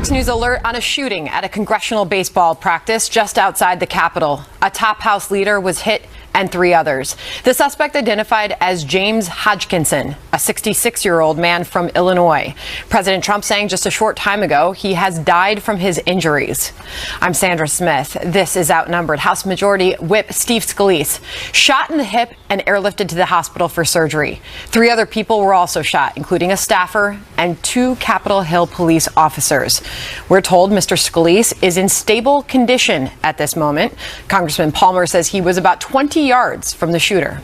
Fox News alert on a shooting at a congressional baseball practice just outside the Capitol. A top House leader was hit and 3 others. The suspect identified as James Hodgkinson, a 66-year-old man from Illinois. President Trump saying just a short time ago he has died from his injuries. I'm Sandra Smith. This is Outnumbered. House Majority Whip Steve Scalise shot in the hip and airlifted to the hospital for surgery. 3 other people were also shot, including a staffer and 2 Capitol Hill police officers. We're told Mr. Scalise is in stable condition at this moment. Congressman Palmer says he was about 20 yards from the shooter.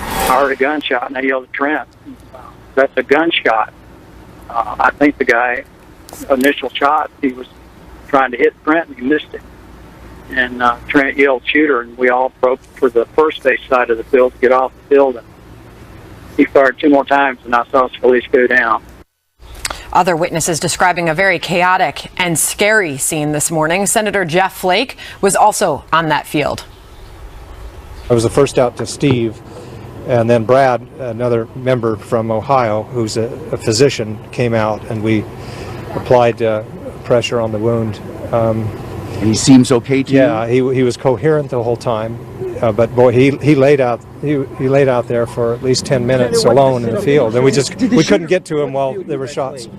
I heard a gunshot and I yelled at Trent, "That's a gunshot." I think the guy, initial shot, he was trying to hit Trent and he missed it. And Trent yelled shooter, and we all broke for the first base side of the field to get off the field. And he fired 2 more times and I saw Scalise go down. Other witnesses describing a very chaotic and scary scene this morning. Senator Jeff Flake was also on that field. I was the first out to Steve, and then Brad, another member from Ohio, who's a physician, came out, and we applied pressure on the wound. And he seems okay to you? Yeah, he was coherent the whole time, but boy, he laid out there for at least 10 minutes alone in the field, and we couldn't get to him while there were shots.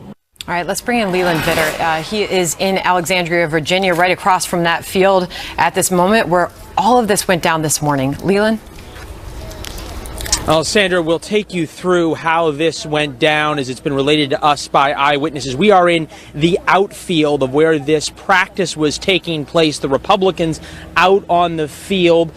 All right, let's bring in Leland Vitter. He is in Alexandria, Virginia, right across from that field at this moment where all of this went down this morning. Leland? Well, Sandra, we'll take you through how this went down as it's been related to us by eyewitnesses. We are in the outfield of where this practice was taking place. The Republicans out on the field.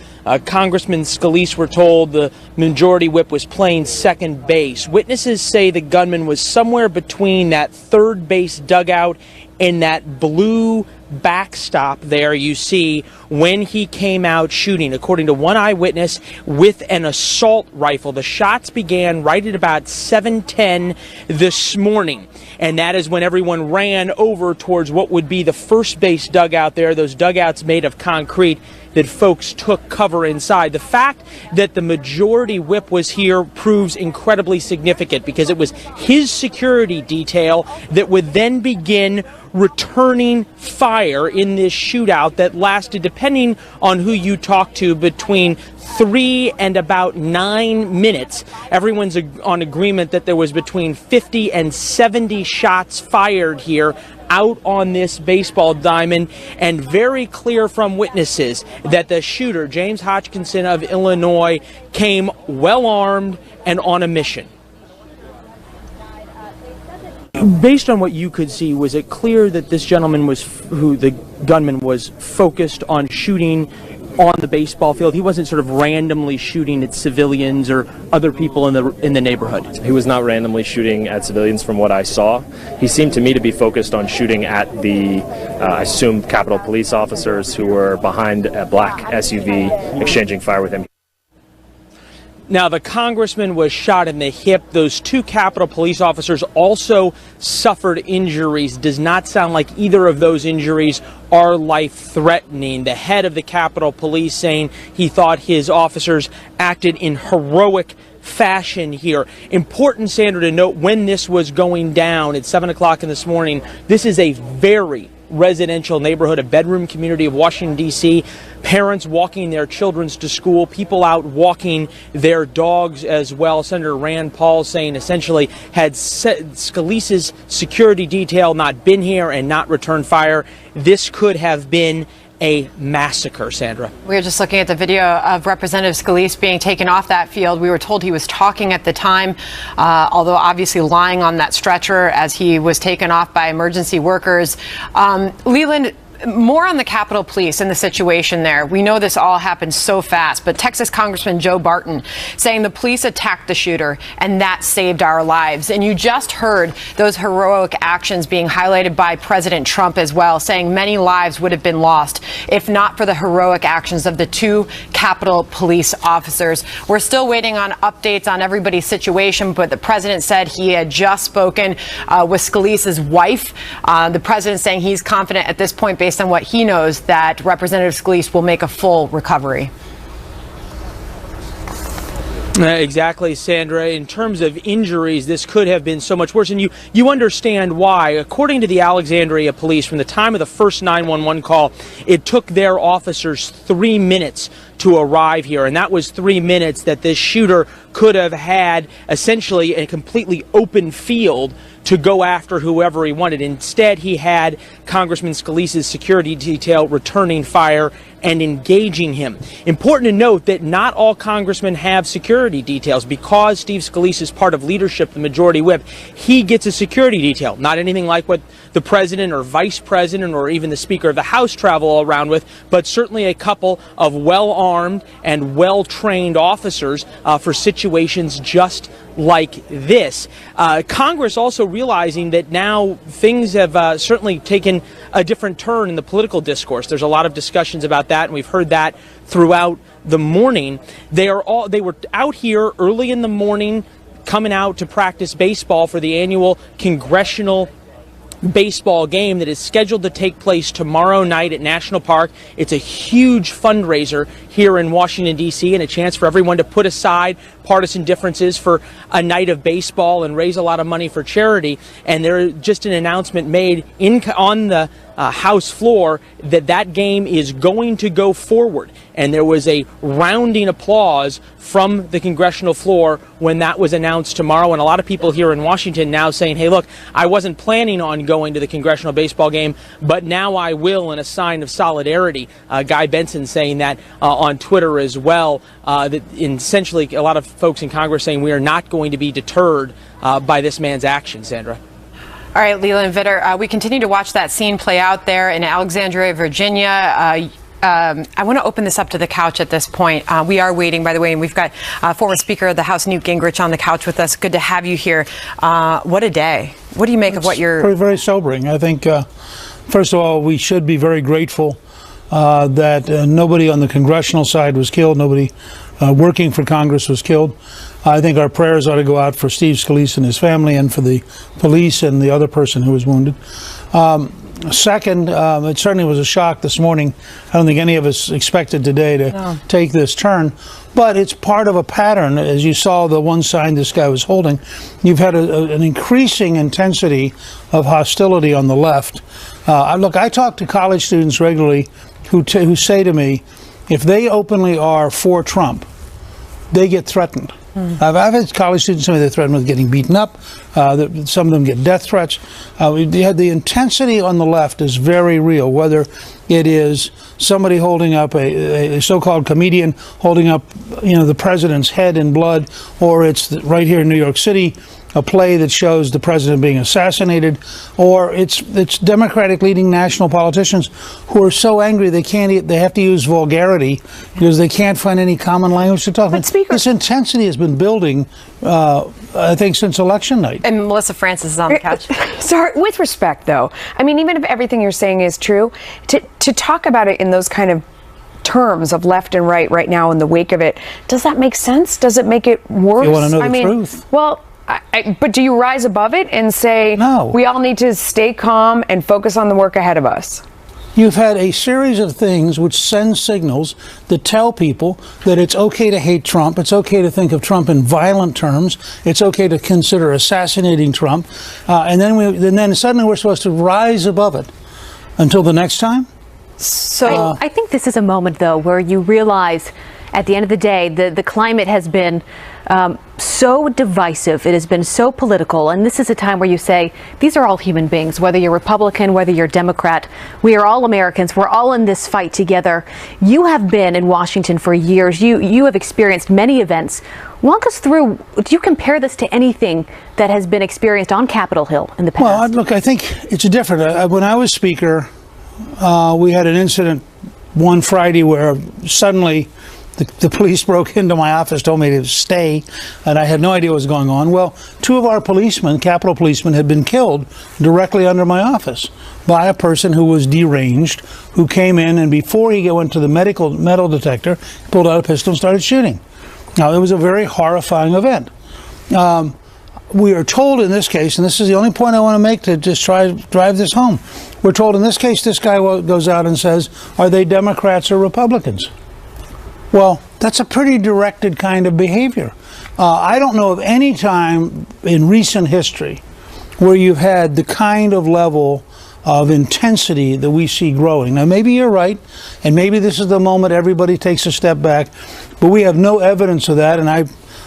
Congressman Scalise, we're told, the majority whip was playing second base. Witnesses say the gunman was somewhere between that third base dugout and that blue backstop there you see when he came out shooting. According to one eyewitness, with an assault rifle. The shots began right at about 7:10 this morning. And that is when everyone ran over towards what would be the first base dugout there, those dugouts made of concrete that folks took cover inside. The fact that the majority whip was here proves incredibly significant because it was his security detail that would then begin returning fire in this shootout that lasted, depending on who you talk to, between 3 and about 9 minutes. Everyone's on agreement that there was between 50 and 70 shots fired here out on this baseball diamond, and very clear from witnesses that the shooter, James Hodgkinson of Illinois, came well armed and on a mission. Based on what you could see, was it clear that this gentleman who the gunman was focused on shooting on the baseball field? He wasn't sort of randomly shooting at civilians or other people in the neighborhood. He was not randomly shooting at civilians from what I saw. He seemed to me to be focused on shooting at the, I assume, Capitol police officers who were behind a black SUV exchanging fire with him. Now, the congressman was shot in the hip. Those 2 Capitol police officers also suffered injuries. Does not sound like either of those injuries are life-threatening. The head of the Capitol Police saying he thought his officers acted in heroic fashion here. Important, Sandra, to note when this was going down at 7 o'clock in this morning. This is a very residential neighborhood, a bedroom community of Washington, D.C. Parents walking their children to school, people out walking their dogs as well. Senator Rand Paul saying essentially, had Scalise's security detail not been here and not returned fire, this could have been a massacre, Sandra. We were just looking at the video of Representative Scalise being taken off that field. We were told he was talking at the time, although obviously lying on that stretcher as he was taken off by emergency workers. Leland, more on the Capitol Police and the situation there. We know this all happened so fast, but Texas Congressman Joe Barton saying the police attacked the shooter and that saved our lives. And you just heard those heroic actions being highlighted by President Trump as well, saying many lives would have been lost if not for the heroic actions of the 2 Capitol Police officers. We're still waiting on updates on everybody's situation, but the president said he had just spoken with Scalise's wife. The president saying he's confident at this point, based on what he knows, that Representative Scalise will make a full recovery. Exactly, Sandra. In terms of injuries, this could have been so much worse. And you understand why. According to the Alexandria police, from the time of the first 911 call, it took their officers 3 minutes to arrive here. And that was 3 minutes that this shooter could have had essentially a completely open field to go after whoever he wanted. Instead, he had Congressman Scalise's security detail returning fire and engaging him. Important to note that not all congressmen have security details. Because Steve Scalise is part of leadership, the majority whip, he gets a security detail. Not anything like what the president or vice president or even the Speaker of the House travel around with, but certainly a couple of well-armed and well-trained officers for situations just like this. Congress also realizing that now things have certainly taken a different turn in the political discourse. There's a lot of discussions about that, and we've heard that throughout the morning. They were out here early in the morning, coming out to practice baseball for the annual congressional baseball game that is scheduled to take place tomorrow night at National Park. It's a huge fundraiser here in Washington, D.C., and a chance for everyone to put aside partisan differences for a night of baseball and raise a lot of money for charity. And there's just an announcement made on the House floor that game is going to go forward. And there was a rounding applause from the congressional floor when that was announced tomorrow. And a lot of people here in Washington now saying, hey, look, I wasn't planning on going to the congressional baseball game, but now I will, in a sign of solidarity. Guy Benson saying that on Twitter as well, that essentially a lot of folks in Congress saying we are not going to be deterred by this man's action, Sandra. All right, Leland Vitter, we continue to watch that scene play out there in Alexandria, Virginia. I want to open this up to the couch at this point. We are waiting, by the way, and we've got former Speaker of the House, Newt Gingrich, on the couch with us. Good to have you here. What a day. What do you make of what you're... Very, very sobering. I think, first of all, we should be very grateful that nobody on the congressional side was killed. Nobody working for Congress was killed. I think our prayers ought to go out for Steve Scalise and his family and for the police and the other person who was wounded. Second, it certainly was a shock this morning. I don't think any of us expected today to take this turn, but it's part of a pattern. As you saw the one sign this guy was holding, you've had an increasing intensity of hostility on the left. Look, I talk to college students regularly who say to me, if they openly are for Trump, they get threatened. I've had college students tell me they're threatened with getting beaten up. Some of them get death threats. The intensity on the left is very real, whether it is somebody holding up a so-called comedian holding up, the president's head in blood, or it's right here in New York City, a play that shows the president being assassinated, or it's Democratic leading national politicians who are so angry they have to use vulgarity because they can't find any common language to talk. This intensity has been building, I think, since election night. And Melissa Francis is on the couch. Sorry, with respect, though, I mean, even if everything you're saying is true, to talk about it in those kind of terms of left and right now in the wake of it, does that make sense? Does it make it worse? You want to know the truth? Well, but do you rise above it and say, no, we all need to stay calm and focus on the work ahead of us? You've had a series of things which send signals that tell people that it's okay to hate Trump, it's okay to think of Trump in violent terms, it's okay to consider assassinating Trump, and then suddenly we're supposed to rise above it until the next time? So I think this is a moment, though, where you realize at the end of the day, the climate has been so divisive. It has been so political. And this is a time where you say, these are all human beings, whether you're Republican, whether you're Democrat. We are all Americans. We're all in this fight together. You have been in Washington for years. You have experienced many events. Walk us through, do you compare this to anything that has been experienced on Capitol Hill in the past? Well, look, I think it's different. When I was Speaker, we had an incident one Friday where suddenly the police broke into my office, told me to stay, and I had no idea what was going on. Well, two of our policemen, Capitol policemen, had been killed directly under my office by a person who was deranged, who came in, and before he went to the metal detector, pulled out a pistol and started shooting. Now, it was a very horrifying event. We are told in this case, and this is the only point I want to make to just try to drive this home, we're told in this case this guy goes out and says, are they Democrats or Republicans? Well, that's a pretty directed kind of behavior. I don't know of any time in recent history where you've had the kind of level of intensity that we see growing. Now, maybe you're right, and maybe this is the moment everybody takes a step back, but we have no evidence of that, and I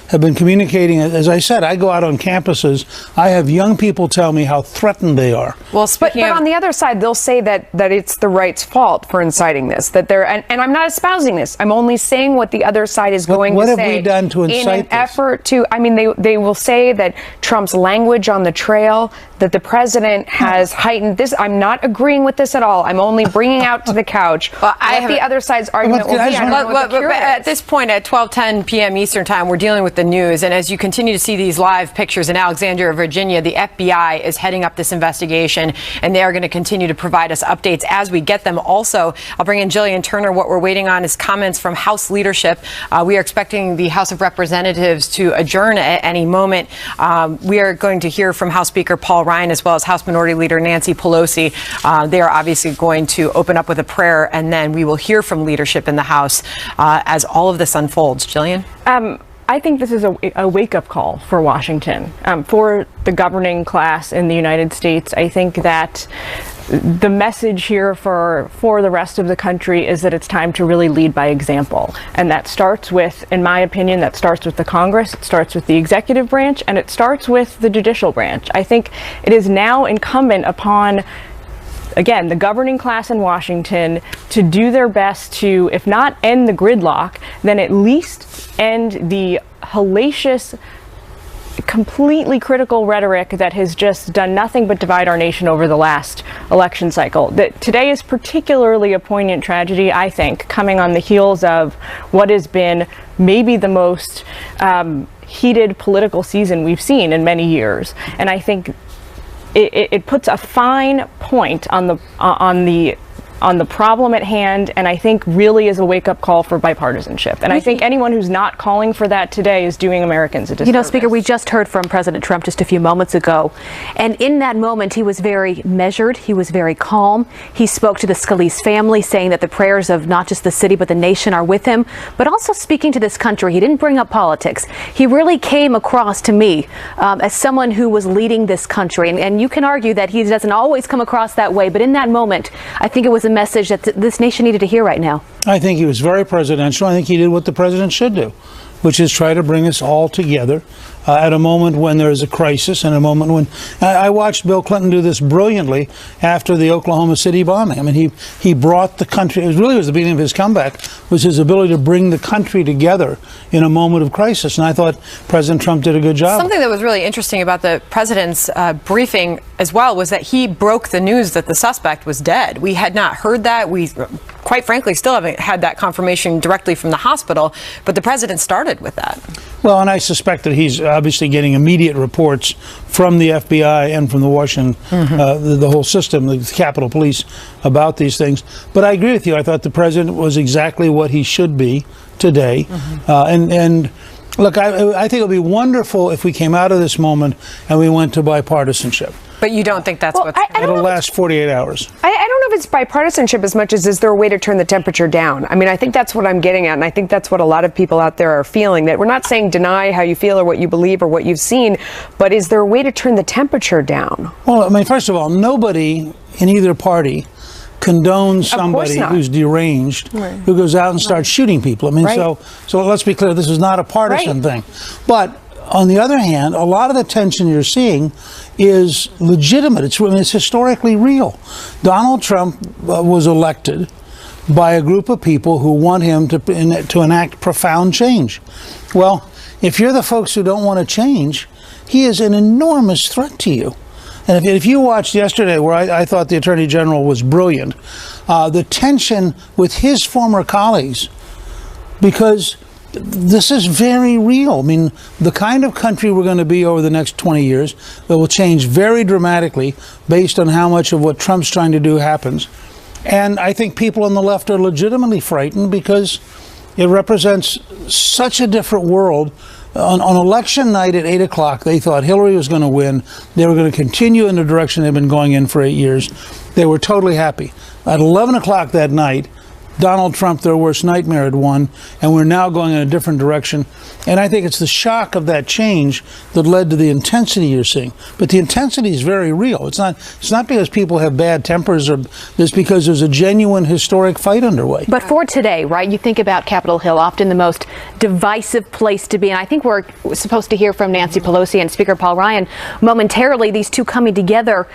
have been communicating. As I said, I go out on campuses. I have young people tell me how threatened they are. Well, but on the other side, they'll say that it's the right's fault for inciting this. That they're and I'm not espousing this. I'm only saying what the other side is going to say. What have we done to incite in an effort to? I mean, they will say that Trump's language on the trail, that the president has heightened this. I'm not agreeing with this at all. I'm only bringing out to the couch what the other side's argument will be. At this point, at 12:10 p.m. Eastern Time, we're dealing with the news, and as you continue to see these live pictures in Alexandria, Virginia, the FBI is heading up this investigation, and they are going to continue to provide us updates as we get them. Also, I'll bring in Jillian Turner. What we're waiting on is comments from House leadership. We are expecting the House of Representatives to adjourn at any moment. We are going to hear from House Speaker Paul Ryan as well as House Minority Leader Nancy Pelosi. They are obviously going to open up with a prayer, and then we will hear from leadership in the House as all of this unfolds. Jillian? I think this is a wake-up call for Washington, for the governing class in the United States. I think that the message here for the rest of the country is that it's time to really lead by example. And that starts with, in my opinion, that starts with the Congress, it starts with the executive branch, and it starts with the judicial branch. I think it is now incumbent upon, again, the governing class in Washington to do their best to, if not end the gridlock, then at least end the hellacious, completely critical rhetoric that has just done nothing but divide our nation over the last election cycle. Today is particularly a poignant tragedy, I think, coming on the heels of what has been maybe the most heated political season we've seen in many years. And I think it puts a fine point on the problem at hand, and I think really is a wake-up call for bipartisanship. And I think anyone who's not calling for that today is doing Americans a disservice. You know, Speaker, we just heard from President Trump just a few moments ago, and in that moment he was very measured, he was very calm. He spoke to the Scalise family, saying that the prayers of not just the city but the nation are with him, but also speaking to this country. He didn't bring up politics. He really came across to me as someone who was leading this country, and you can argue that he doesn't always come across that way, but in that moment I think it was a message that this nation needed to hear right now. I think he was very presidential. I think he did what the president should do, which is try to bring us all together at a moment when there is a crisis, and a moment when I watched Bill Clinton do this brilliantly after the Oklahoma City bombing. I mean, he brought the country. It really was the beginning of his comeback, was his ability to bring the country together in a moment of crisis. And I thought President Trump did a good job. Something that was really interesting about the president's briefing as well was that he broke the news that the suspect was dead. We had not heard that. We, quite frankly, still haven't had that confirmation directly from the hospital, but the president started with that. Well, and I suspect that he's obviously getting immediate reports from the FBI and from the Washington, the whole system, the Capitol Police, about these things. But I agree with you. I thought the president was exactly what he should be today. And look, I think it would be wonderful if we came out of this moment and we went to bipartisanship. But you don't think that's what's it'll last 48 hours. I don't know if it's bipartisanship as much as is there a way to turn the temperature down. I mean, I think that's what I'm getting at, and I think that's what a lot of people out there are feeling, that we're not saying deny how you feel or what you believe or what you've seen, but is there a way to turn the temperature down? Well, I mean, first of all, nobody in either party condones somebody who's deranged, who goes out and starts shooting people. I mean, so let's be clear, this is not a partisan thing. But on the other hand, a lot of the tension you're seeing is legitimate. It's historically real. Donald Trump was elected by a group of people who want him to enact profound change. Well, if you're the folks who don't want to change, he is an enormous threat to you. And if you watched yesterday, where I thought the Attorney General was brilliant, the tension with his former colleagues, because this is very real. I mean, the kind of country we're going to be over the next 20 years that will change very dramatically based on how much of what Trump's trying to do happens. And I think people on the left are legitimately frightened because it represents such a different world. On election night at 8 o'clock, they thought Hillary was going to win. They were going to continue in the direction they've been going in for 8 years. They were totally happy. At 11 o'clock that night, Donald Trump, their worst nightmare, had won, and we're now going in a different direction. And I think it's the shock of that change that led to the intensity you're seeing. But the intensity is very real. It's not because people have bad tempers, or it's because there's a genuine historic fight underway. But for today, right, you think about Capitol Hill, often the most divisive place to be. And I think we're supposed to hear from Nancy Pelosi and Speaker Paul Ryan momentarily, these two coming together.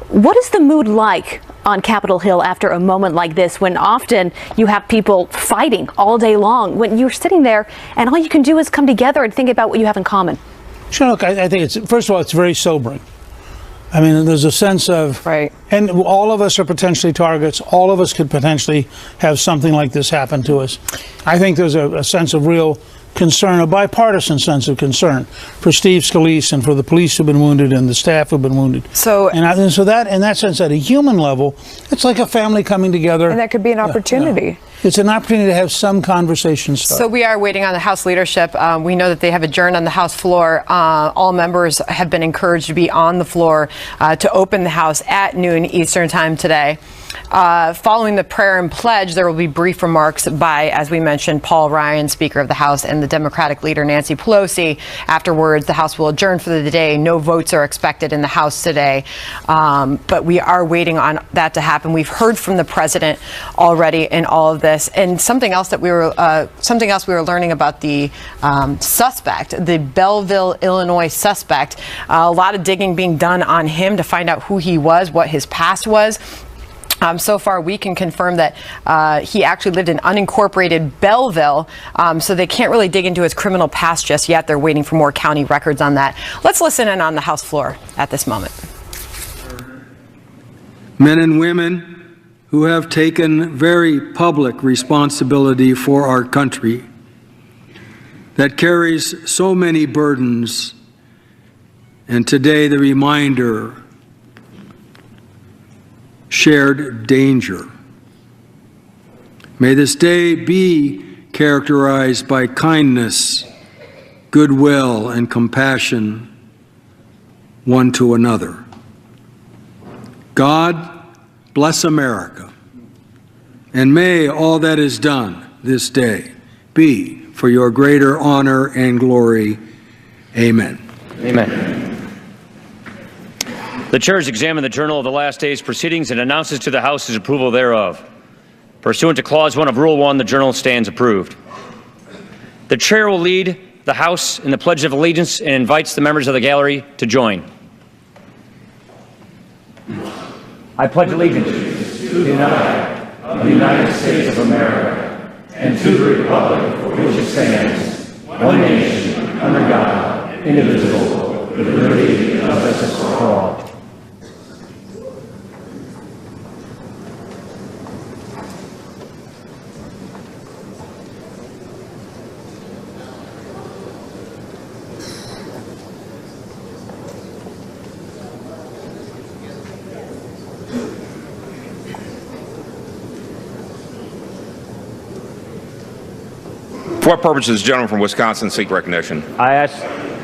What is the mood like on Capitol Hill after a moment like this, when often you have people fighting all day long, when you're sitting there and all you can do is come together and think about what you have in common? Sure, look, I think it's, first of all, it's very sobering. I mean, there's a sense of, right, and all of us are potentially targets. All of us could potentially have something like this happen to us. I think there's a sense of real concern, a bipartisan sense of concern for Steve Scalise and for the police who've been wounded and the staff who've been wounded. So that, in that sense, at a human level, it's like a family coming together. And that could be an opportunity. It's an opportunity to have some conversation start. So we are waiting on the House leadership. We know that they have adjourned on the House floor. All members have been encouraged to be on the floor to open the House at noon Eastern time today. Following the prayer and pledge, there will be brief remarks by, as we mentioned, Paul Ryan, Speaker of the House, and the Democratic leader Nancy Pelosi. Afterwards, the House will adjourn for the day. No votes are expected in the House today, but we are waiting on that to happen. We've heard from the president already in all of this, and something else we were learning about the suspect, the Belleville, Illinois suspect. A lot of digging being done on him to find out who he was, what his past was. So far, we can confirm that he actually lived in unincorporated Belleville, so they can't really dig into his criminal past just yet. They're waiting for more county records on that. Let's listen in on the House floor at this moment. Men and women who have taken very public responsibility for our country that carries so many burdens, and today the reminder, shared danger. May this day be characterized by kindness, goodwill, and compassion one to another. God bless America, and may all that is done this day be for your greater honor and glory. Amen. Amen. The chair has examined the journal of the last day's proceedings and announces to the House his approval thereof. Pursuant to Clause 1 of Rule 1, the journal stands approved. The chair will lead the House in the Pledge of Allegiance and invites the members of the gallery to join. I pledge allegiance to the flag of the United States of America and to the republic for which it stands, one nation, under God, indivisible, with liberty and justice for all. For what purpose does the gentleman from Wisconsin seek recognition? I ask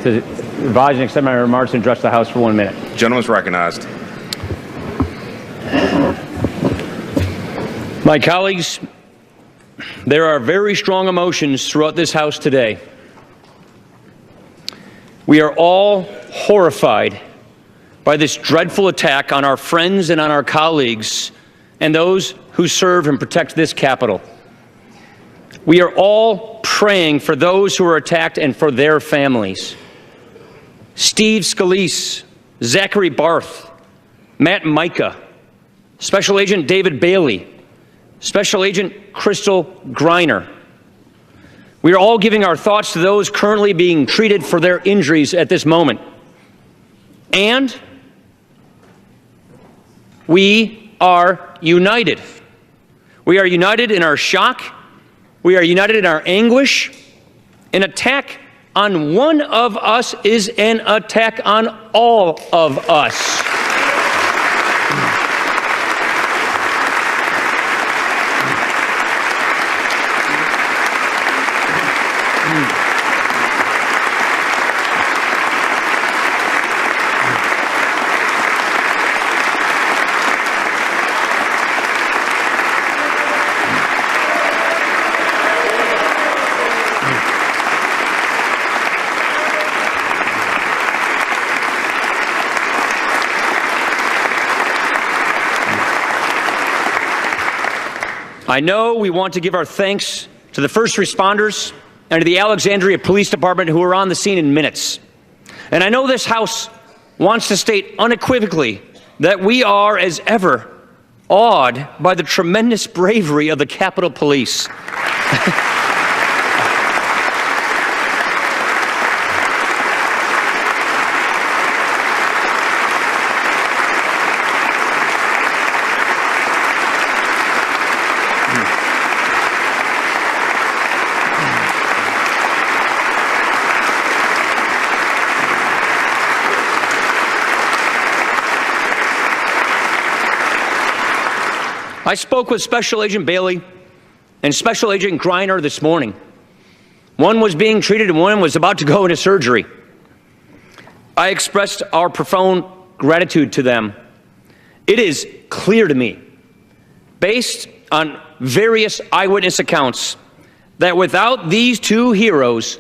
to revise and accept my remarks and address the House for 1 minute. Gentleman is recognized. My colleagues, there are very strong emotions throughout this House today. We are all horrified by this dreadful attack on our friends and on our colleagues and those who serve and protect this Capitol. We are all praying for those who are attacked and for their families. Steve Scalise, Zachary Barth, Matt Micah, Special Agent David Bailey, Special Agent Crystal Griner. We are all giving our thoughts to those currently being treated for their injuries at this moment. And we are united. We are united in our shock. We are united in our anguish. An attack on one of us is an attack on all of us. I know we want to give our thanks to the first responders and to the Alexandria Police Department who were on the scene in minutes. And I know this House wants to state unequivocally that we are, as ever, awed by the tremendous bravery of the Capitol Police. I spoke with Special Agent Bailey and Special Agent Griner this morning. One was being treated and one was about to go into surgery. I expressed our profound gratitude to them. It is clear to me, based on various eyewitness accounts, that without these two heroes,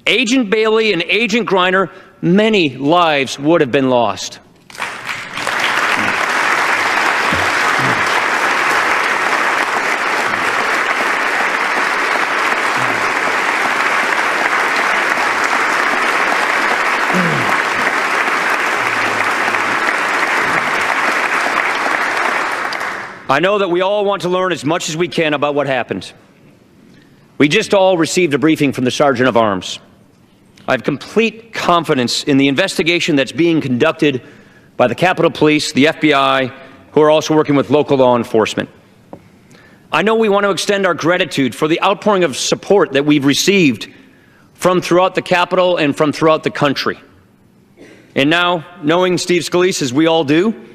Agent Bailey and Agent Griner, many lives would have been lost. I know that we all want to learn as much as we can about what happened. We just all received a briefing from the Sergeant of Arms. I have complete confidence in the investigation that's being conducted by the Capitol Police, the FBI, who are also working with local law enforcement. I know we want to extend our gratitude for the outpouring of support that we've received from throughout the Capitol and from throughout the country. And now, knowing Steve Scalise, as we all do,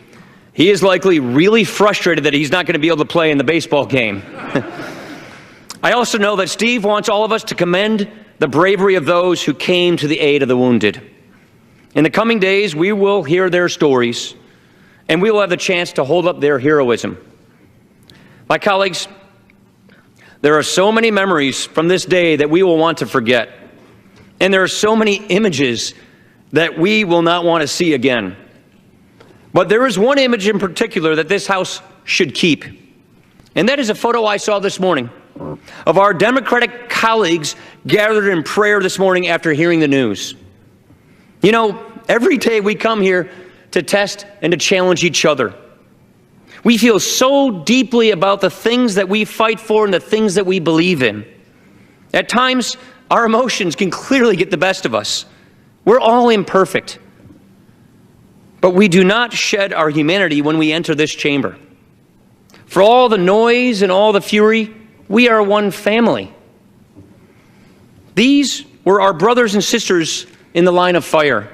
he is likely really frustrated that he's not going to be able to play in the baseball game. I also know that Steve wants all of us to commend the bravery of those who came to the aid of the wounded. In the coming days, we will hear their stories, and we will have the chance to hold up their heroism. My colleagues, there are so many memories from this day that we will want to forget, and there are so many images that we will not want to see again. But there is one image in particular that this House should keep, and that is a photo I saw this morning of our Democratic colleagues gathered in prayer this morning after hearing the news. You know, every day we come here to test and to challenge each other. We feel so deeply about the things that we fight for and the things that we believe in. At times, our emotions can clearly get the best of us. We're all imperfect. But we do not shed our humanity when we enter this chamber. For all the noise and all the fury, we are one family. These were our brothers and sisters in the line of fire.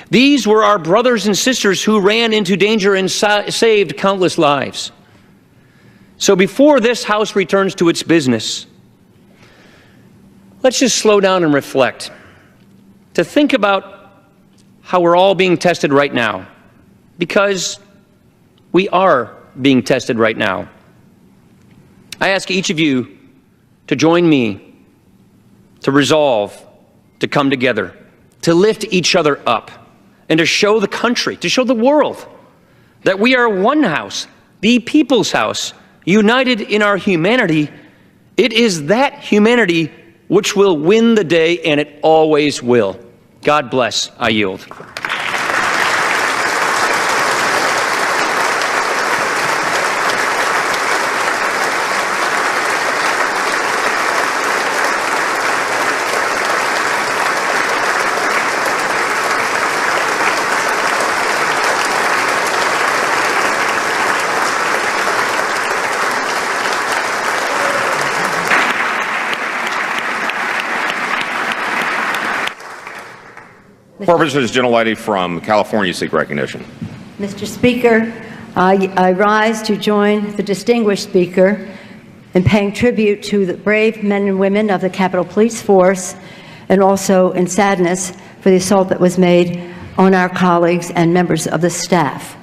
These were our brothers and sisters who ran into danger and saved countless lives. So before this House returns to its business, let's just slow down and reflect, to think about how we're all being tested right now, because we are being tested right now. I ask each of you to join me, to resolve, to come together, to lift each other up, and to show the country, to show the world that we are one house, the people's house, united in our humanity. It is that humanity which will win the day, and it always will. God bless. I yield. Purposes, gentle lady from California seek recognition. Mr. Speaker, I rise to join the distinguished speaker in paying tribute to the brave men and women of the Capitol Police Force, and also in sadness for the assault that was made on our colleagues and members of the staff.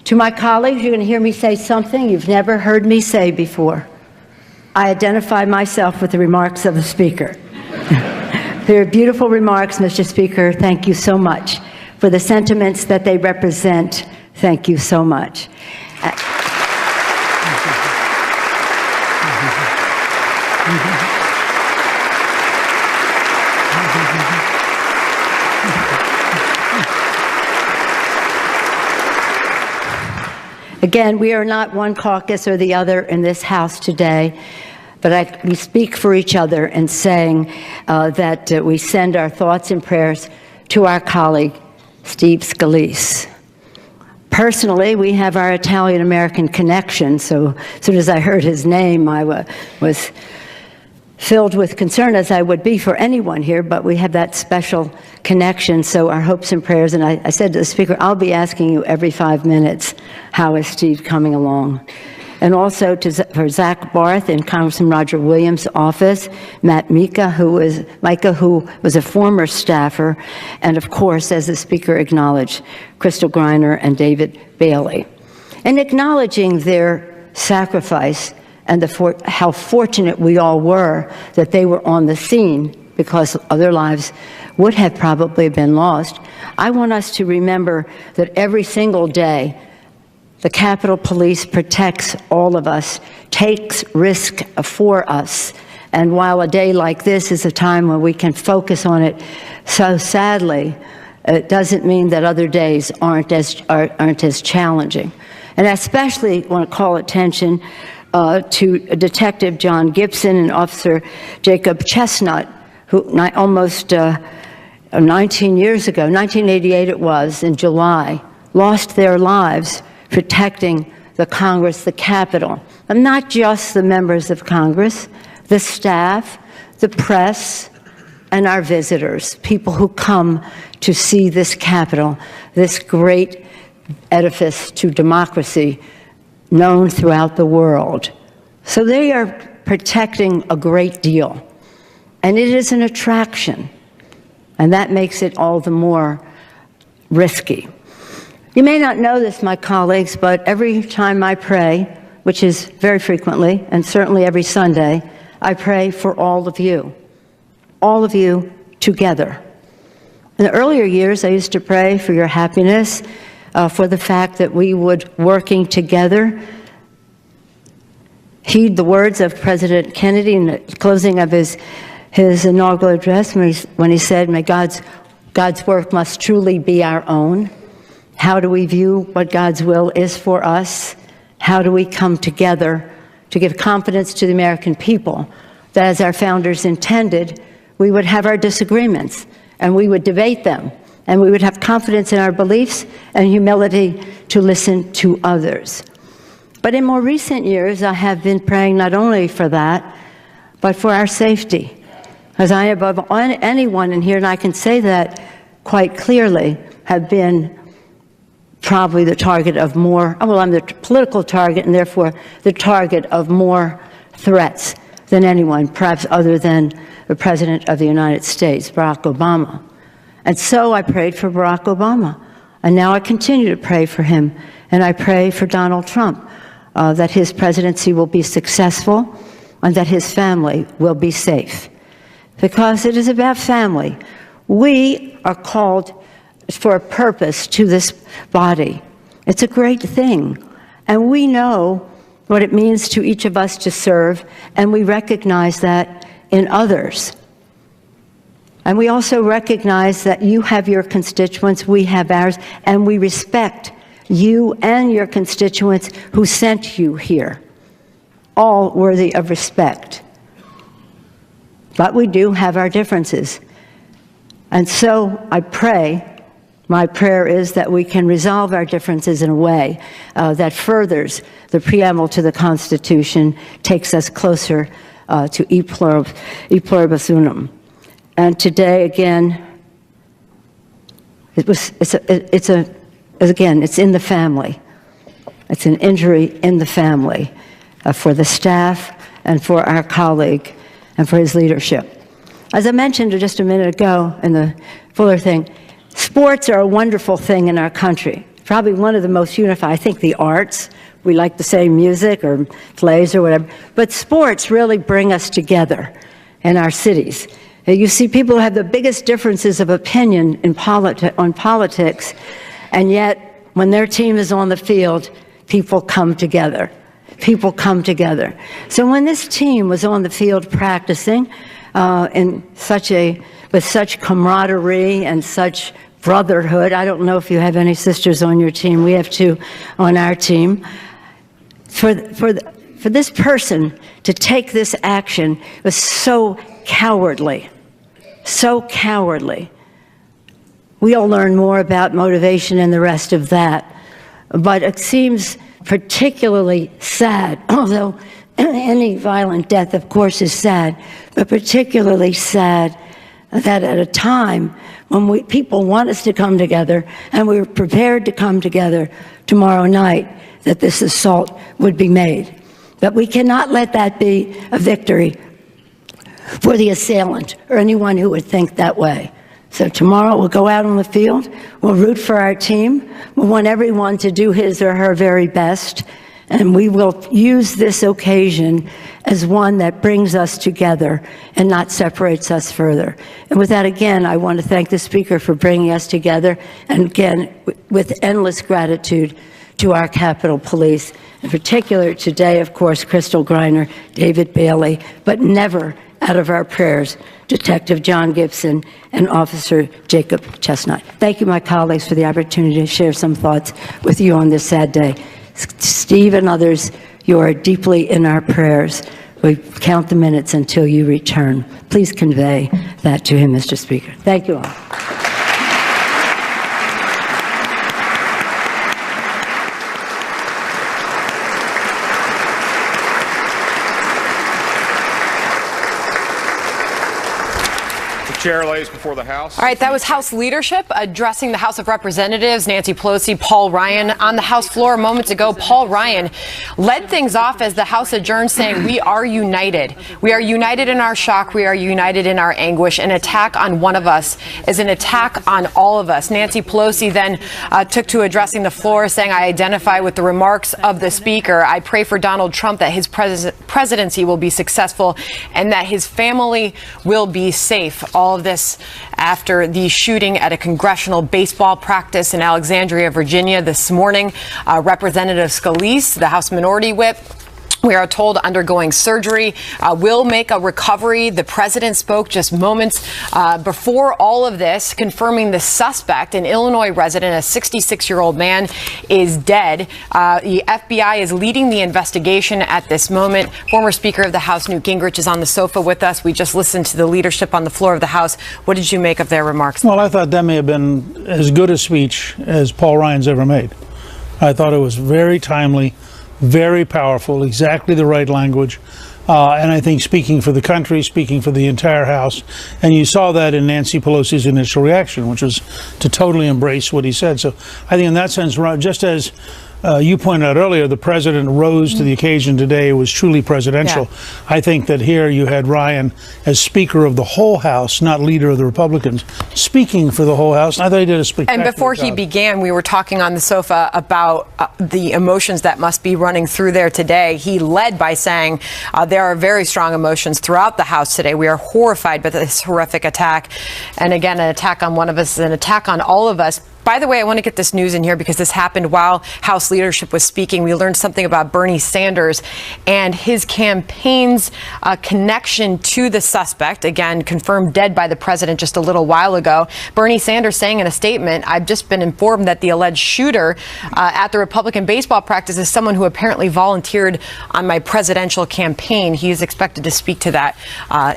To my colleagues, you're going to hear me say something you've never heard me say before. I identify myself with the remarks of the speaker. They're beautiful remarks, Mr. Speaker. Thank you so much for the sentiments that they represent. Thank you so much. Again, we are not one caucus or the other in this House today, but we speak for each other in saying that we send our thoughts and prayers to our colleague, Steve Scalise. Personally, we have our Italian-American connection, so as soon as I heard his name, I was filled with concern, as I would be for anyone here, but we have that special connection, so our hopes and prayers. And I said to the Speaker, I'll be asking you every 5 minutes, how is Steve coming along? And also for Zach Barth in Congressman Roger Williams' office, Matt Micah, who was a former staffer, and of course, as the Speaker acknowledged, Crystal Griner and David Bailey. And acknowledging their sacrifice and how fortunate we all were that they were on the scene, because other lives would have probably been lost, I want us to remember that every single day, the Capitol Police protects all of us, takes risk for us. And while a day like this is a time when we can focus on it, so sadly, it doesn't mean that other days aren't as challenging. And I especially want to call attention to Detective John Gibson and Officer Jacob Chestnut, who almost 19 years ago, 1988 it was, in July, lost their lives protecting the Congress, the Capitol. And not just the members of Congress, the staff, the press, and our visitors, people who come to see this Capitol, this great edifice to democracy known throughout the world. So they are protecting a great deal. And it is an attraction. And that makes it all the more risky. You may not know this, my colleagues, but every time I pray, which is very frequently, and certainly every Sunday, I pray for all of you together. In the earlier years, I used to pray for your happiness, for the fact that we would, working together, heed the words of President Kennedy in the closing of his inaugural address when he said, "May God's work must truly be our own." How do we view what God's will is for us? How do we come together to give confidence to the American people that, as our founders intended, we would have our disagreements and we would debate them and we would have confidence in our beliefs and humility to listen to others? But in more recent years, I have been praying not only for that, but for our safety. As I, above anyone in here, and I can say that quite clearly, have been probably the target of more, well, I'm the political target and therefore the target of more threats than anyone, perhaps other than the President of the United States, Barack Obama. And so I prayed for Barack Obama. And now I continue to pray for him. And I pray for Donald Trump, that his presidency will be successful and that his family will be safe. Because it is about family. We are called for a purpose to this body. It's a great thing. And we know what it means to each of us to serve, and we recognize that in others. And we also recognize that you have your constituents, we have ours, and we respect you and your constituents who sent you here, all worthy of respect. But we do have our differences. And so I pray, my prayer is that we can resolve our differences in a way that furthers the preamble to the Constitution, takes us closer to e pluribus unum. And today, again, it's in the family. It's an injury in the family for the staff and for our colleague and for his leadership. As I mentioned just a minute ago in the Fuller thing, sports are a wonderful thing in our country. Probably one of the most unified. I think the arts, we like to say music or plays or whatever, but sports really bring us together in our cities. You see people who have the biggest differences of opinion on politics, and yet when their team is on the field, people come together. people come together. So when this team was on the field practicing with such camaraderie and such brotherhood, I don't know if you have any sisters on your team. We have 2 on our team. For this person to take this action was so cowardly, so cowardly. We'll learn more about motivation and the rest of that. But it seems particularly sad, although any violent death, of course, is sad, but particularly sad that at a time when people want us to come together, and we're prepared to come together tomorrow night, that this assault would be made. But we cannot let that be a victory for the assailant or anyone who would think that way. So tomorrow we'll go out on the field, we'll root for our team, we want everyone to do his or her very best, and we will use this occasion as one that brings us together and not separates us further. And with that, again, I want to thank the Speaker for bringing us together, and again, with endless gratitude to our Capitol Police, in particular today, of course, Crystal Griner, David Bailey, but never out of our prayers, Detective John Gibson and Officer Jacob Chestnut. Thank you, my colleagues, for the opportunity to share some thoughts with you on this sad day. Steve and others, you are deeply in our prayers. We count the minutes until you return. Please convey that to him, Mr. Speaker. Thank you all. Chair lays before the House. All right, that was House leadership addressing the House of Representatives, Nancy Pelosi, Paul Ryan. On the House floor moments ago, Paul Ryan led things off as the House adjourned, saying, "We are united. We are united in our shock. We are united in our anguish. An attack on one of us is an attack on all of us." Nancy Pelosi then took to addressing the floor, saying, "I identify with the remarks of the Speaker. I pray for Donald Trump that his presidency will be successful and that his family will be safe." All of this after the shooting at a congressional baseball practice in Alexandria, Virginia this morning. Representative Scalise, the House Minority Whip, we are told undergoing surgery, will make a recovery. The president spoke just moments before all of this, confirming the suspect, an Illinois resident, a 66-year-old man, is dead. The FBI is leading the investigation at this moment. Former Speaker of the House Newt Gingrich is on the sofa with us. We just listened to the leadership on the floor of the House. What did you make of their remarks? Well, I thought that may have been as good a speech as Paul Ryan's ever made. I thought it was very timely, very powerful, exactly the right language, and I think speaking for the country, speaking for the entire House, and you saw that in Nancy Pelosi's initial reaction, which was to totally embrace what he said. So I think in that sense, just as you pointed out earlier, the president rose to the occasion today. It was truly presidential. Yeah. I think that here you had Ryan as Speaker of the whole House, not leader of the Republicans, speaking for the whole House. I thought he did a spectacular job. And before he began, we were talking on the sofa about the emotions that must be running through there today. He led by saying there are very strong emotions throughout the House today. We are horrified by this horrific attack. And again, an attack on one of us is an attack on all of us. By the way, I want to get this news in here because this happened while House leadership was speaking. We learned something about Bernie Sanders and his campaign's connection to the suspect, again, confirmed dead by the president just a little while ago. Bernie Sanders saying in a statement, "I've just been informed that the alleged shooter at the Republican baseball practice is someone who apparently volunteered on my presidential campaign." He is expected to speak to that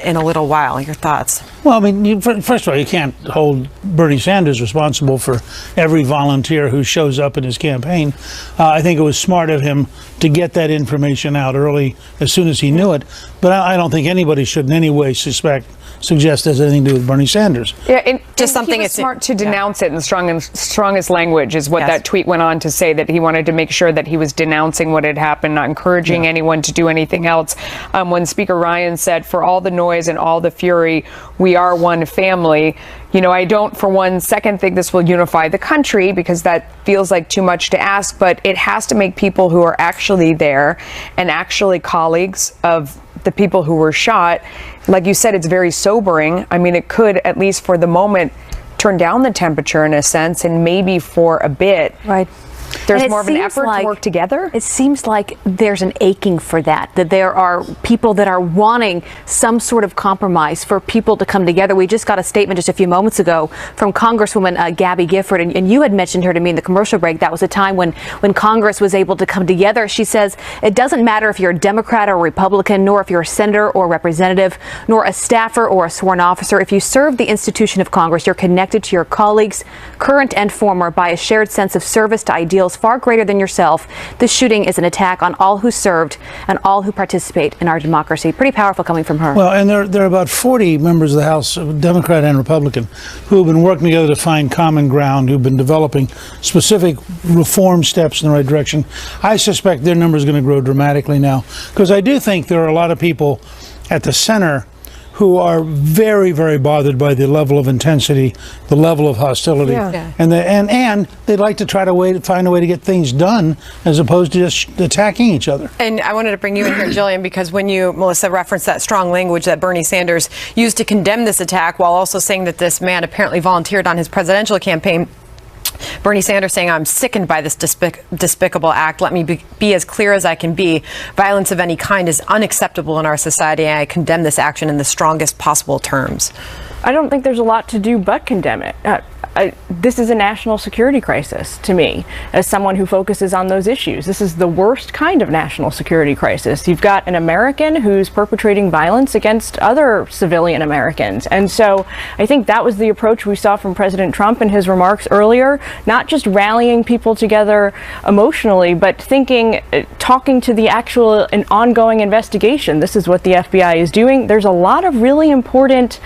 in a little while. Your thoughts? Well, I mean, first of all, you can't hold Bernie Sanders responsible for every volunteer who shows up in his campaign. I think it was smart of him to get that information out early as soon as he knew it. But I don't think anybody should in any way suggest there's anything to do with Bernie Sanders. Yeah, and just something it's smart to denounce it in the strongest language is what that tweet went on to say, that he wanted to make sure that he was denouncing what had happened, not encouraging anyone to do anything else. When Speaker Ryan said, "For all the noise and all the fury, we are one family," you know, I don't for one second think this will unify the country, because that feels like too much to ask, but it has to make people who are actually there and actually colleagues of the people who were shot, like you said, it's very sobering. I mean, it could, at least for the moment, turn down the temperature in a sense, and maybe for a bit. Right. there's more of an effort to work together? It seems like there's an aching for that there are people that are wanting some sort of compromise for people to come together. We just got a statement just a few moments ago from Congresswoman Gabby Gifford, and you had mentioned her to me in the commercial break. That was a time when Congress was able to come together. She says it doesn't matter if you're a Democrat or Republican, nor if you're a senator or representative, nor a staffer or a sworn officer. If you serve the institution of Congress, you're connected to your colleagues, current and former, by a shared sense of service to ideals far greater than yourself. This shooting is an attack on all who served and all who participate in our democracy. Pretty powerful coming from her. Well, and there are about 40 members of the House, Democrat and Republican, who have been working together to find common ground, who've been developing specific reform steps in the right direction. I suspect their number is going to grow dramatically now, because I do think there are a lot of people at the center who are very, very bothered by the level of intensity, the level of hostility, and they'd like to try to find a way to get things done as opposed to just attacking each other. And I wanted to bring you in here, Jillian, because when you, Melissa, referenced that strong language that Bernie Sanders used to condemn this attack while also saying that this man apparently volunteered on his presidential campaign, Bernie Sanders saying, I'm sickened by this despicable act. Let me be as clear as I can be. Violence of any kind is unacceptable in our society, and I condemn this action in the strongest possible terms. I don't think there's a lot to do but condemn it. This is a national security crisis to me, as someone who focuses on those issues. This is the worst kind of national security crisis. You've got an American who's perpetrating violence against other civilian Americans. And so I think that was the approach we saw from President Trump in his remarks earlier, not just rallying people together emotionally, but thinking, talking to the actual and ongoing investigation. This is what the FBI is doing. There's a lot of really important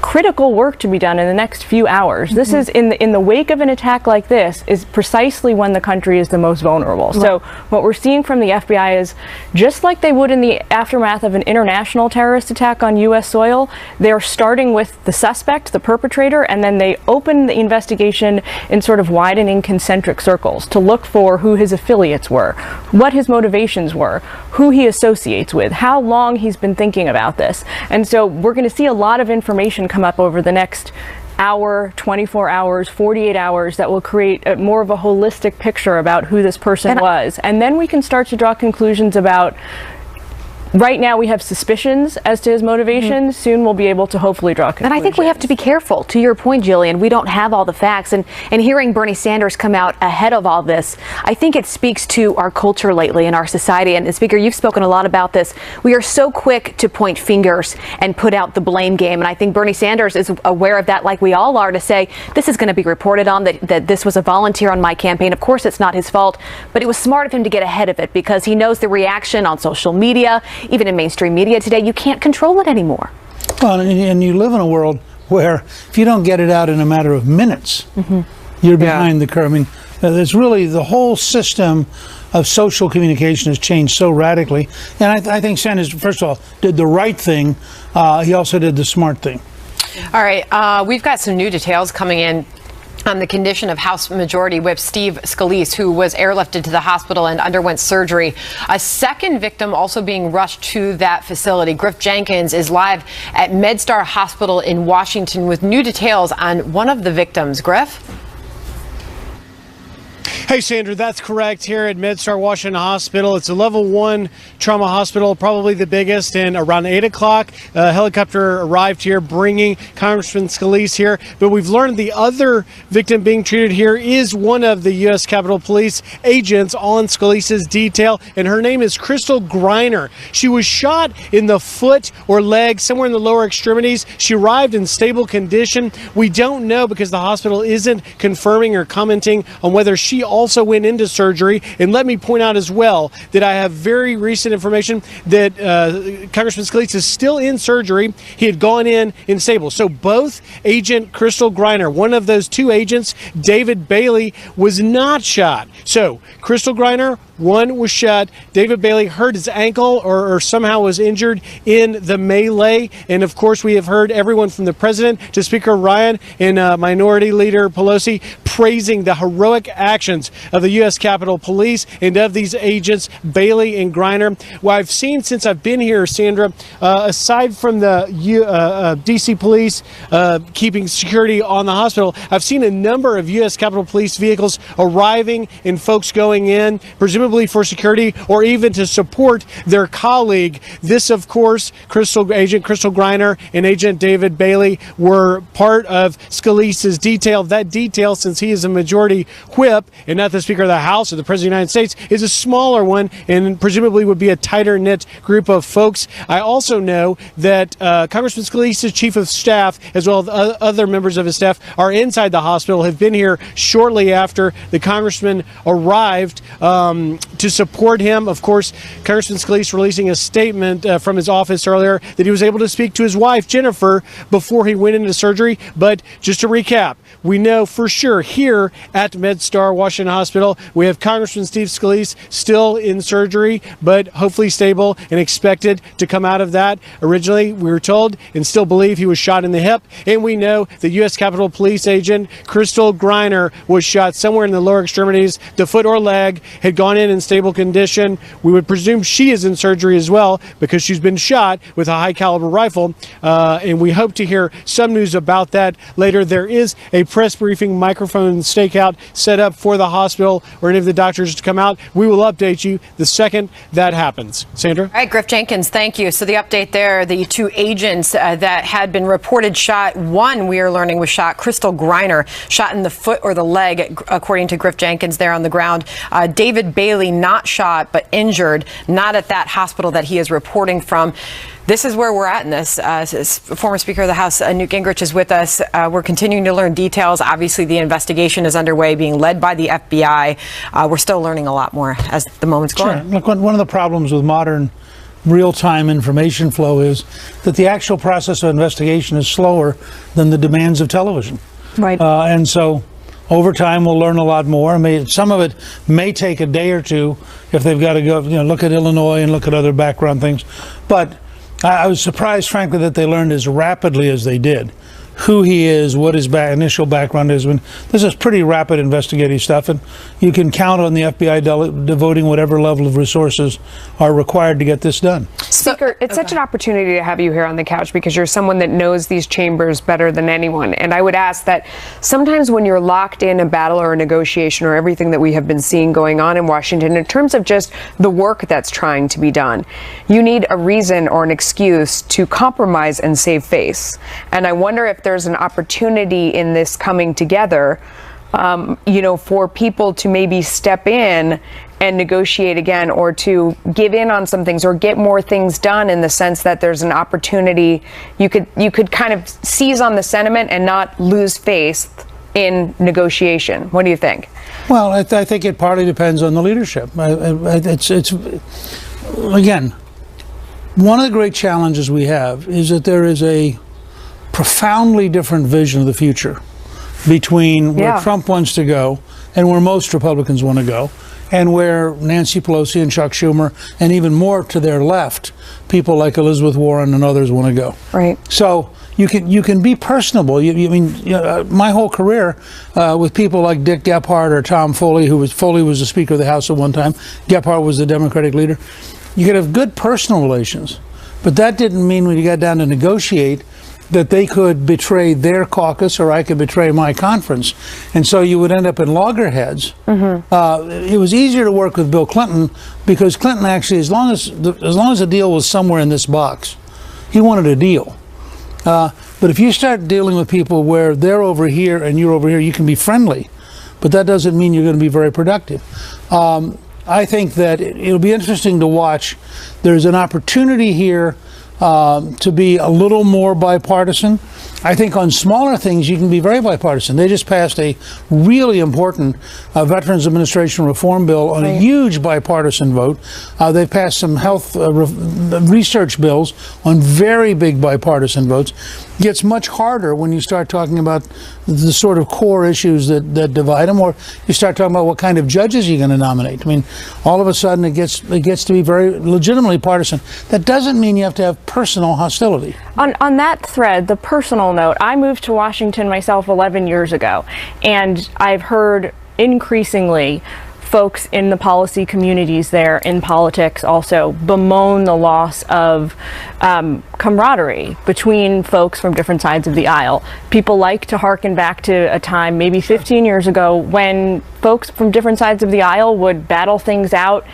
critical work to be done in the next few hours. This is in the wake of an attack like this is precisely when the country is the most vulnerable. So what we're seeing from the FBI is just like they would in the aftermath of an international terrorist attack on U.S. soil, they're starting with the suspect, the perpetrator, and then they open the investigation in sort of widening concentric circles to look for who his affiliates were, what his motivations were, who he associates with, how long he's been thinking about this. And so we're going to see a lot of information come up over the next hour, 24 hours, 48 hours that will create more of a holistic picture about who this person was. And then we can start to draw conclusions about, right now we have suspicions as to his motivations. Soon we'll be able to hopefully draw conclusions. And I think we have to be careful. To your point, Jillian, we don't have all the facts. And hearing Bernie Sanders come out ahead of all this, I think it speaks to our culture lately in our society. And Speaker, you've spoken a lot about this. We are so quick to point fingers and put out the blame game. And I think Bernie Sanders is aware of that, like we all are, to say this is going to be reported on, that this was a volunteer on my campaign. Of course, it's not his fault, but it was smart of him to get ahead of it because he knows the reaction on social media. Even in mainstream media today, you can't control it anymore. Well, and you live in a world where if you don't get it out in a matter of minutes, you're behind the curve. I mean, there's really the whole system of social communication has changed so radically. And I think Sanders, first of all, did the right thing. He also did the smart thing. All right, we've got some new details coming in on the condition of House Majority Whip Steve Scalise, who was airlifted to the hospital and underwent surgery. A second victim also being rushed to that facility. Griff Jenkins is live at MedStar Hospital in Washington with new details on one of the victims. Griff? Hey, Sandra, that's correct. Here at MedStar Washington Hospital, it's a level 1 trauma hospital, probably the biggest. And around 8 o'clock, a helicopter arrived here bringing Congressman Scalise here. But we've learned the other victim being treated here is one of the U.S. Capitol Police agents on Scalise's detail, and her name is Crystal Griner. She was shot in the foot or leg, somewhere in the lower extremities. She arrived in stable condition. We don't know because the hospital isn't confirming or commenting on whether she also went into surgery. And let me point out as well that I have very recent information that Congressman Scalise is still in surgery. He had gone in stable. So both Agent Crystal Griner, one of those two agents, David Bailey, was not shot. So Crystal Griner, one was shot. David Bailey hurt his ankle or somehow was injured in the melee. And of course, we have heard everyone from the president to Speaker Ryan and Minority Leader Pelosi praising the heroic actions of the U.S. Capitol Police and of these agents, Bailey and Griner. What I've seen since I've been here, Sandra, aside from the D.C. Police keeping security on the hospital, I've seen a number of U.S. Capitol Police vehicles arriving and folks going in, presumably for security or even to support their colleague. This, of course, Agent Crystal Griner and Agent David Bailey were part of Scalise's detail. That detail, since he is a majority whip and not the Speaker of the House or the President of the United States, is a smaller one and presumably would be a tighter-knit group of folks. I also know that Congressman Scalise's chief of staff, as well as other members of his staff, are inside the hospital, have been here shortly after the congressman arrived to support him. Of course, Congressman Scalise releasing a statement from his office earlier that he was able to speak to his wife, Jennifer, before he went into surgery. But just to recap, we know for sure here at MedStar Washington Hospital, we have Congressman Steve Scalise still in surgery, but hopefully stable and expected to come out of that. Originally, we were told and still believe he was shot in the hip. And we know the U.S. Capitol Police agent, Crystal Griner, was shot somewhere in the lower extremities. The foot or leg had gone in stable condition. We would presume she is in surgery as well because she's been shot with a high caliber rifle. And we hope to hear some news about that later. There is a press briefing microphone stakeout set up for the hospital or any of the doctors to come out. We will update you the second that happens. Sandra? All right, Griff Jenkins, thank you. So the update there, the two agents that had been reported shot, one we are learning was shot, Crystal Griner, shot in the foot or the leg, according to Griff Jenkins there on the ground. David Bailey not shot but injured, not at that hospital that he is reporting from. This is where we're at in this. Former Speaker of the House, Newt Gingrich, is with us. We're continuing to learn details. Obviously, the investigation is underway, being led by the FBI. We're still learning a lot more as the moments go on. Look, one of the problems with modern real-time information flow is that the actual process of investigation is slower than the demands of television. Right. And so over time, we'll learn a lot more. I mean, some of it may take a day or two if they've got to go, look at Illinois and look at other background things. But I was surprised, frankly, that they learned as rapidly as they did who he is, what his initial background is. This is pretty rapid investigative stuff, and you can count on the FBI devoting whatever level of resources are required to get this done. Speaker, it's such an opportunity to have you here on the couch because you're someone that knows these chambers better than anyone. And I would ask that sometimes when you're locked in a battle or a negotiation or everything that we have been seeing going on in Washington in terms of just the work that's trying to be done, you need a reason or an excuse to compromise and save face. And I wonder if there's an opportunity in this coming together, for people to maybe step in and negotiate again, or to give in on some things or get more things done, in the sense that there's an opportunity you could kind of seize on the sentiment and not lose faith in negotiation. What do you think? Well, I think it partly depends on the leadership. It's again, one of the great challenges we have is that there is a profoundly different vision of the future between where Trump wants to go and where most Republicans want to go, and where Nancy Pelosi and Chuck Schumer, and even more to their left, people like Elizabeth Warren and others want to go. Right. So you can be personable. My whole career with people like Dick Gephardt or Tom Foley, Foley was the Speaker of the House at one time. Gephardt was the Democratic leader. You could have good personal relations, but that didn't mean when you got down to negotiate that they could betray their caucus or I could betray my conference. And so you would end up in loggerheads. It was easier to work with Bill Clinton because Clinton actually, as long as the deal was somewhere in this box, he wanted a deal. But if you start dealing with people where they're over here and you're over here, you can be friendly, but that doesn't mean you're going to be very productive. I think that it'll be interesting to watch. There's an opportunity here to be a little more bipartisan. I think on smaller things you can be very bipartisan. They just passed a really important Veterans Administration reform bill on a huge bipartisan vote. They've passed some health research bills on very big bipartisan votes. It gets much harder when you start talking about the sort of core issues that divide them, or you start talking about what kind of judges you're going to nominate. I mean, all of a sudden it gets to be very legitimately partisan. That doesn't mean you have to have personal hostility. On that thread, the personal personal note, I moved to Washington myself 11 years ago, and I've heard increasingly folks in the policy communities there, in politics also, bemoan the loss of camaraderie between folks from different sides of the aisle. People like to harken back to a time maybe 15 years ago when folks from different sides of the aisle would battle things out,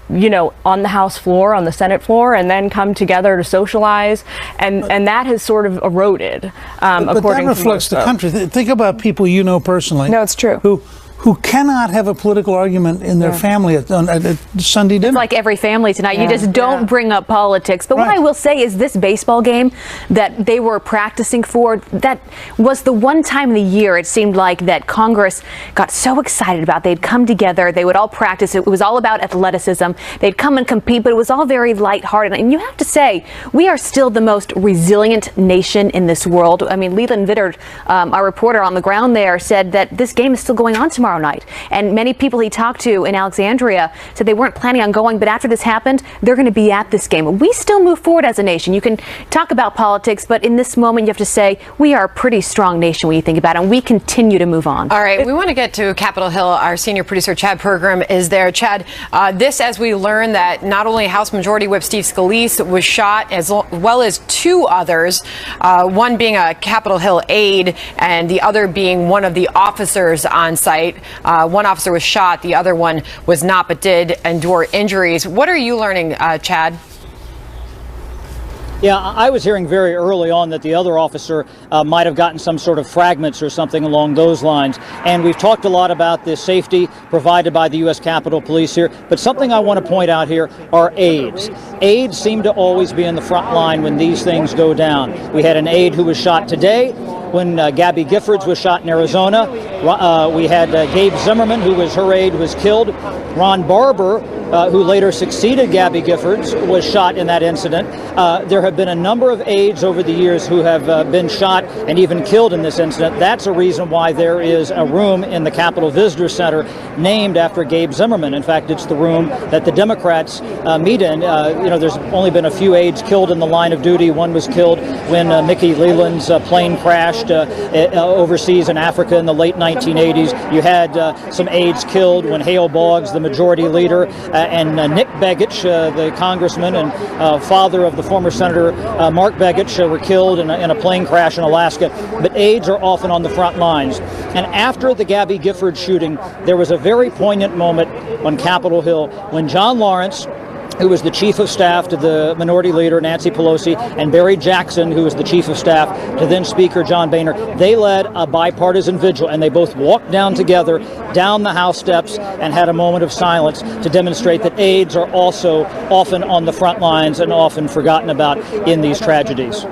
you know, on the House floor, on the Senate floor, and then come together to socialize, and that has sort of eroded. But that reflects the country. Think about people you know personally. No, it's true. Who cannot have a political argument in their family at Sunday dinner. It's like every family tonight. You just don't bring up politics. But what I will say is this baseball game that they were practicing for, that was the one time of the year it seemed like that Congress got so excited about. They'd come together. They would all practice. It was all about athleticism. They'd come and compete, but it was all very lighthearted. And you have to say, we are still the most resilient nation in this world. I mean, Leland Vittert, our reporter on the ground there, said that this game is still going on tomorrow night. And many people he talked to in Alexandria said they weren't planning on going, but after this happened, they're going to be at this game. We still move forward as a nation. You can talk about politics, but in this moment, you have to say we are a pretty strong nation when you think about it, and we continue to move on. All right, we want to get to Capitol Hill. Our senior producer, Chad Pergram, is there. Chad, this as we learn that not only House Majority Whip Steve Scalise was shot, as well as two others, one being a Capitol Hill aide and the other being one of the officers on site. One officer was shot, the other one was not, but did endure injuries. What are you learning, Chad? Yeah, I was hearing very early on that the other officer might have gotten some sort of fragments or something along those lines. And we've talked a lot about the safety provided by the U.S. Capitol Police here. But something I want to point out here are aides. Aides seem to always be in the front line when these things go down. We had an aide who was shot today when Gabby Giffords was shot in Arizona. We had Gabe Zimmerman, who was her aide, was killed. Ron Barber, who later succeeded Gabby Giffords, was shot in that incident. There have been a number of aides over the years who have been shot and even killed in this incident. That's a reason why there is a room in the Capitol Visitor Center named after Gabe Zimmerman. In fact, it's the room that the Democrats meet in. You know, there's only been a few aides killed in the line of duty. One was killed when Mickey Leland's plane crashed overseas in Africa in the late 1980s. You had some aides killed when Hale Boggs, the majority leader, and Nick Begich, the congressman and father of the former Senator Mark Begich, were killed in a plane crash in Alaska. But aides are often on the front lines. And after the Gabby Giffords shooting, there was a very poignant moment on Capitol Hill when John Lawrence, who was the chief of staff to the minority leader, Nancy Pelosi, and Barry Jackson, who was the chief of staff to then Speaker John Boehner, they led a bipartisan vigil, and they both walked down together down the House steps and had a moment of silence to demonstrate that aides are also often on the front lines and often forgotten about in these tragedies.